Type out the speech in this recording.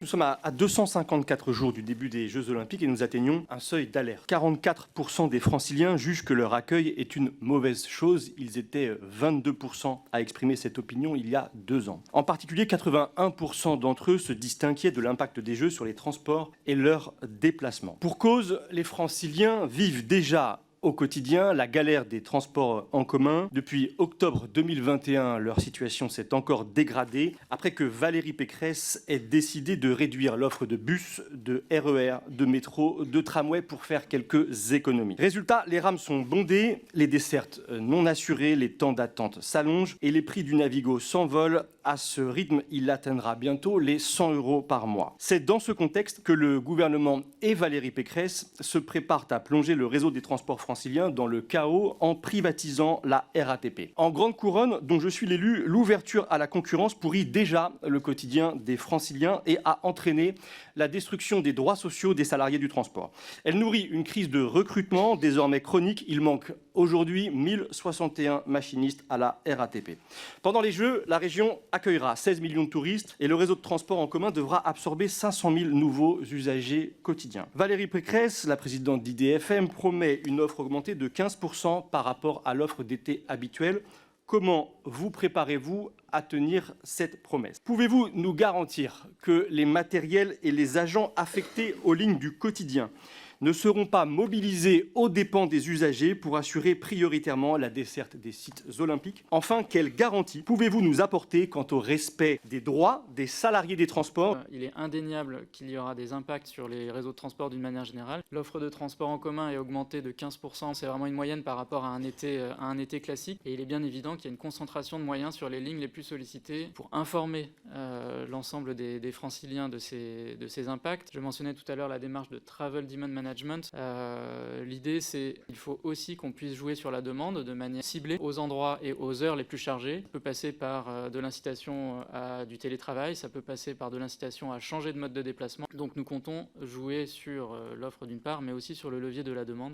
Nous sommes à 254 jours du début des Jeux Olympiques et nous atteignons un seuil d'alerte. 44% des Franciliens jugent que leur accueil est une mauvaise chose. Ils étaient 22% à exprimer cette opinion il y a 2 ans. En particulier, 81% d'entre eux se disent inquiets de l'impact des Jeux sur les transports et leurs déplacements. Pour cause, les Franciliens vivent déjà au quotidien la galère des transports en commun. Depuis octobre 2021, leur situation s'est encore dégradée après que Valérie Pécresse ait décidé de réduire l'offre de bus, de RER, de métro, de tramway pour faire quelques économies. Résultat, les rames sont bondées, les dessertes non assurées, les temps d'attente s'allongent et les prix du Navigo s'envolent. À ce rythme, il atteindra bientôt les 100 € par mois. C'est dans ce contexte que le gouvernement et Valérie Pécresse se préparent à plonger le réseau des transports franciliens dans le chaos en privatisant la RATP. En grande couronne, dont je suis l'élu, l'ouverture à la concurrence pourrit déjà le quotidien des franciliens et a entraîné la destruction des droits sociaux des salariés du transport. Elle nourrit une crise de recrutement désormais chronique. Il manque aujourd'hui 1061 machinistes à la RATP. Pendant les Jeux, la région accueillera 16 millions de touristes et le réseau de transport en commun devra absorber 500 000 nouveaux usagers quotidiens. Valérie Pécresse, la présidente d'IDFM, promet une offre augmentée de 15% par rapport à l'offre d'été habituelle. Comment vous préparez-vous à tenir cette promesse? Pouvez-vous nous garantir que les matériels et les agents affectés aux lignes du quotidien ne seront pas mobilisés aux dépens des usagers pour assurer prioritairement la desserte des sites olympiques? Enfin, quelles garanties pouvez-vous nous apporter quant au respect des droits des salariés des transports? Il est indéniable qu'il y aura des impacts sur les réseaux de transport d'une manière générale. L'offre de transport en commun est augmentée de 15%, c'est vraiment une moyenne par rapport à un été classique. Et il est bien évident qu'il y a une concentration de moyens sur les lignes les plus sollicitées pour informer l'ensemble des franciliens de ces impacts. Je mentionnais tout à l'heure la démarche de Travel Demand Management. L'idée, c'est qu'il faut aussi qu'on puisse jouer sur la demande de manière ciblée aux endroits et aux heures les plus chargées. Ça peut passer par de l'incitation à du télétravail, ça peut passer par de l'incitation à changer de mode de déplacement. Donc nous comptons jouer sur l'offre d'une part, mais aussi sur le levier de la demande.